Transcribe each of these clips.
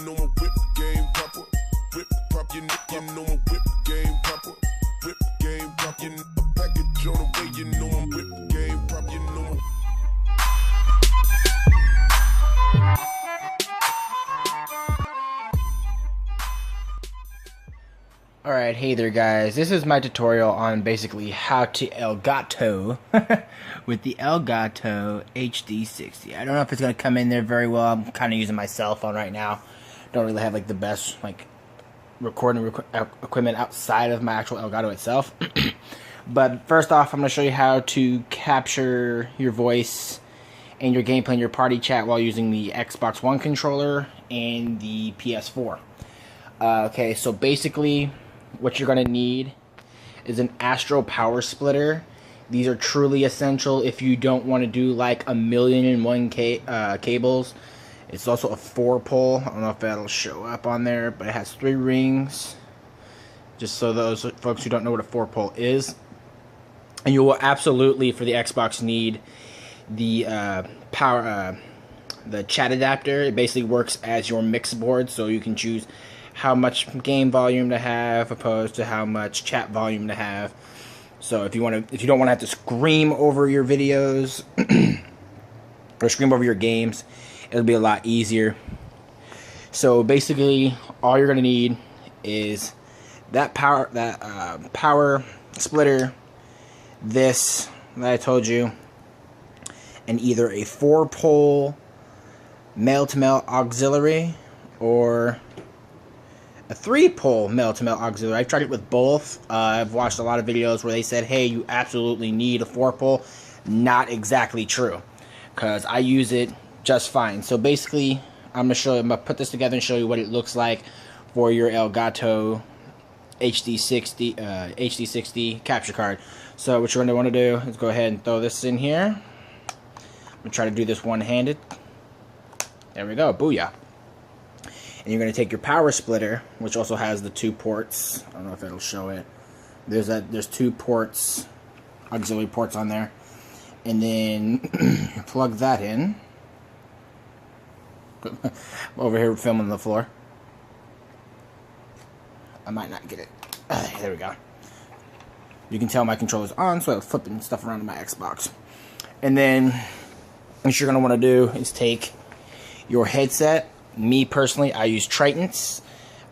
know my whip game proper. Whip prop, you know my whip game proper. Whip game prop, you know a package on the way, you know my whip game prop, you know my. Alright, hey there guys, this is my tutorial on basically how to Elgato with the Elgato HD60. I don't know if it's going to come in there very well. I'm kind of using my cell phone right now. Don't really have like the best like recording equipment outside of my actual Elgato itself. But first off, I'm going to show you how to capture your voice and your gameplay and your party chat while using the Xbox One controller and the PS4. Okay, so basically what you're going to need is an Astro power splitter. These are truly essential if you don't want to do like 1,000,001 cables. It's also a 4-pole. I don't know if that'll show up on there, but it has 3 rings. Just so those folks who don't know what a 4-pole is. And you will absolutely, for the Xbox, need the the chat adapter. It basically works as your mix board, so you can choose how much game volume to have opposed to how much chat volume to have. So if you don't want to have to scream over your videos or scream over your games, it'll be a lot easier. So basically all you're going to need is that power splitter, this that I told you, and either a 4-pole male-to-male auxiliary or a 3-pole male-to-male auxiliary. I've tried it with both. I've watched a lot of videos where they said, hey, you absolutely need a 4-pole. Not exactly true, because I use it just fine. So basically, I'm gonna put this together and show you what it looks like for your Elgato HD60 capture card. So what you're gonna want to do is go ahead and throw this in here. I'm gonna try to do this one-handed. There we go, booyah. And you're going to take your power splitter, which also has the 2 ports. I don't know if it'll show it. There's 2 ports, auxiliary ports on there. And then plug that in. Over here filming the floor. I might not get it. There we go. You can tell my controller's on, so I'm flipping stuff around on my Xbox. And then what you're going to want to do is take your headset. Me personally, I use Tritons.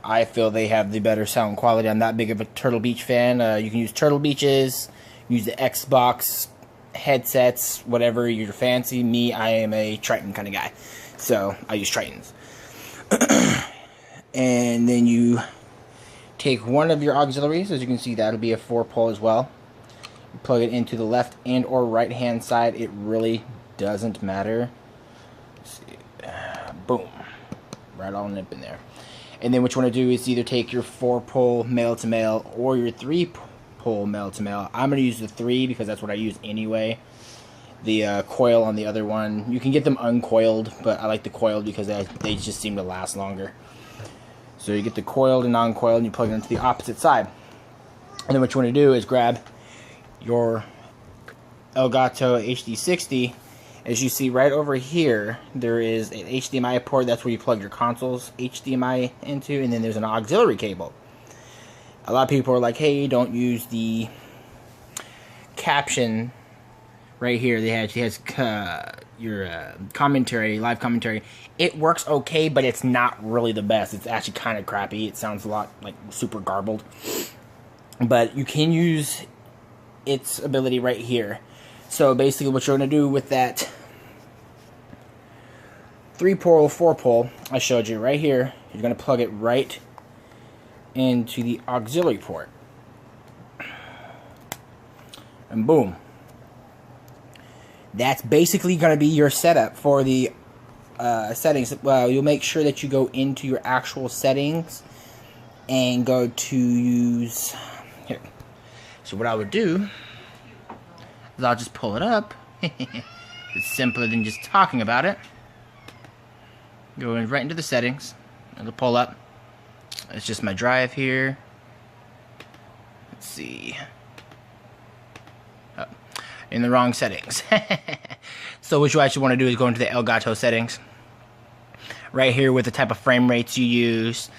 I feel they have the better sound quality. I'm not big of a Turtle Beach fan. You can use Turtle Beaches, use the Xbox headsets, whatever you're fancy. Me, I am a Triton kind of guy, so I use Tritons. And then you take one of your auxiliaries. As you can see, that'll be a 4-pole as well. You plug it into the left and or right hand side. It really doesn't matter. Let's see. Boom. Right all nip in there. And then what you want to do is either take your 4-pole male-to-male or your 3-pole male-to-male. I'm going to use the 3 because that's what I use anyway. The coil on the other one, you can get them uncoiled, but I like the coiled because they just seem to last longer. So you get the coiled and non-coiled and you plug it into the opposite side. And then what you want to do is grab your Elgato HD60. As you see right over here, there is an HDMI port. That's where you plug your console's HDMI into, and then there's an auxiliary cable. A lot of people are like, hey, don't use the caption right here. It has your commentary, live commentary. It works okay, but it's not really the best. It's actually kind of crappy. It sounds a lot like super garbled. But you can use its ability right here. So basically what you're going to do with that 3-pole, 4-pole I showed you right here, you're going to plug it right into the auxiliary port. And boom. That's basically going to be your setup for the settings. Well, you'll make sure that you go into your actual settings and go to use... Here. So what I would do... I'll just pull it up. It's simpler than just talking about it. Go right into the settings. It'll pull up. It's just my drive here. Let's see. Oh, in the wrong settings. So what you actually want to do is go into the Elgato settings. right here with the type of frame rates you use.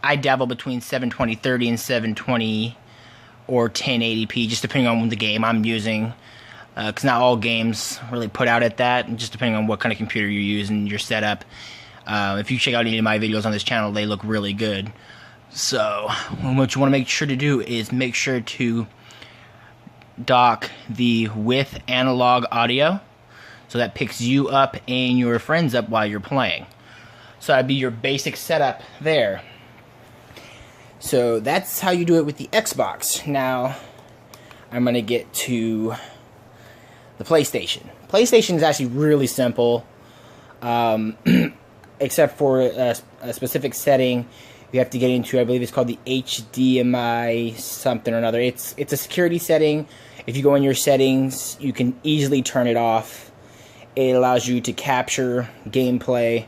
I dabble between 720/30 and 720 or 1080p, just depending on the game I'm using. Because not all games really put out at that, just depending on what kind of computer you're using, your setup. If you check out any of my videos on this channel, they look really good. So, what you want to make sure to do is make sure to dock the with analog audio, so that picks you up and your friends up while you're playing. So that'd be your basic setup there. So that's how you do it with the Xbox. Now, I'm going to get to the PlayStation. PlayStation is actually really simple, except for a specific setting you have to get into. I believe it's called the HDMI something or another. It's a security setting. If you go in your settings, you can easily turn it off. It allows you to capture gameplay.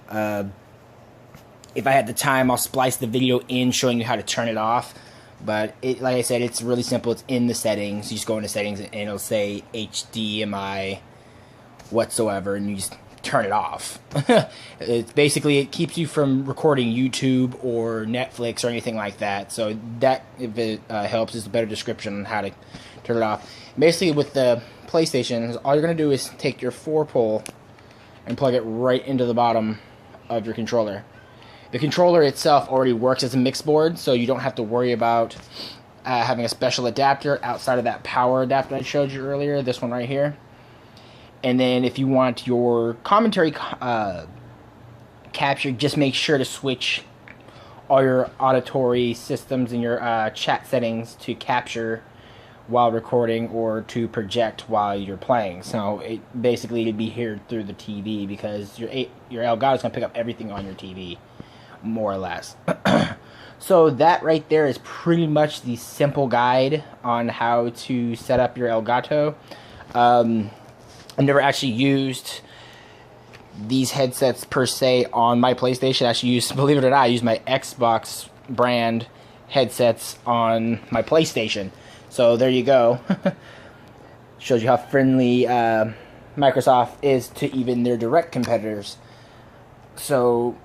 If I had the time, I'll splice the video in showing you how to turn it off. But like I said, it's really simple. It's in the settings. You just go into settings and it'll say HDMI whatsoever, and you just turn it off. It's basically, it keeps you from recording YouTube or Netflix or anything like that. So that, if it helps, is a better description on how to turn it off. Basically, with the PlayStation, all you're going to do is take your 4-pole and plug it right into the bottom of your controller. The controller itself already works as a mix board, so you don't have to worry about having a special adapter outside of that power adapter I showed you earlier, this one right here. And then if you want your commentary captured, just make sure to switch all your auditory systems and your chat settings to capture while recording or to project while you're playing. So it basically it'd be here through the TV, because your Elgato is going to pick up everything on your TV, more or less. So that right there is pretty much the simple guide on how to set up your Elgato. I've never actually used these headsets per se on my PlayStation. I actually use, believe it or not, I use my Xbox brand headsets on my PlayStation. So there you go. Shows you how friendly Microsoft is to even their direct competitors. So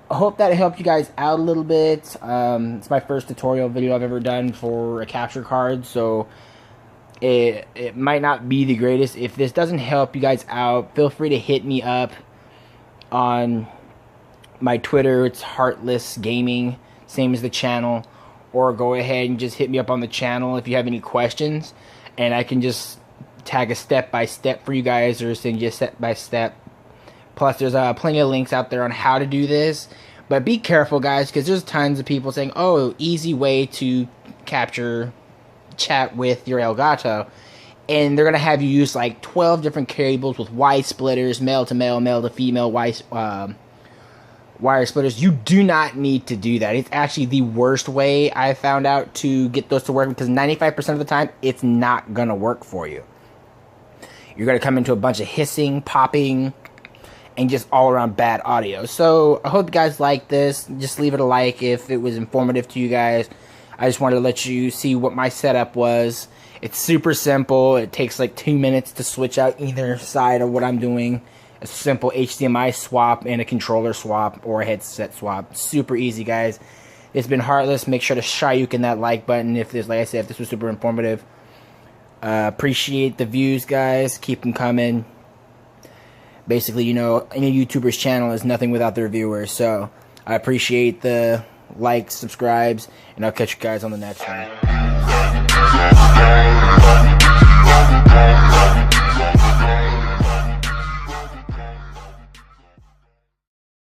I hope that helped you guys out a little bit. It's my first tutorial video I've ever done for a capture card, so it might not be the greatest. If this doesn't help you guys out, feel free to hit me up on my Twitter. It's Heartless Gaming, same as the channel. Or go ahead and just hit me up on the channel if you have any questions, and I can just tag a step-by-step for you guys, or send you a step-by-step. Plus, there's plenty of links out there on how to do this. But be careful, guys, because there's tons of people saying, oh, easy way to capture chat with your Elgato. And they're going to have you use like 12 different cables with Y splitters, male to male, male to female, wire splitters. You do not need to do that. It's actually the worst way I found out to get those to work, because 95% of the time, it's not going to work for you. You're going to come into a bunch of hissing, popping, and just all-around bad audio. So I hope you guys like this. Just leave it a like if it was informative to you guys. I just wanted to let you see what my setup was. It's super simple. It takes like 2 minutes to switch out either side of what I'm doing. A simple HDMI swap and a controller swap or a headset swap. Super easy, guys. It's been Heartless. Make sure to shayuk that like button if this, like I said, if this was super informative. Appreciate the views, guys. Keep them coming. Basically, you know, any YouTuber's channel is nothing without their viewers. So I appreciate the likes, subscribes, and I'll catch you guys on the next one.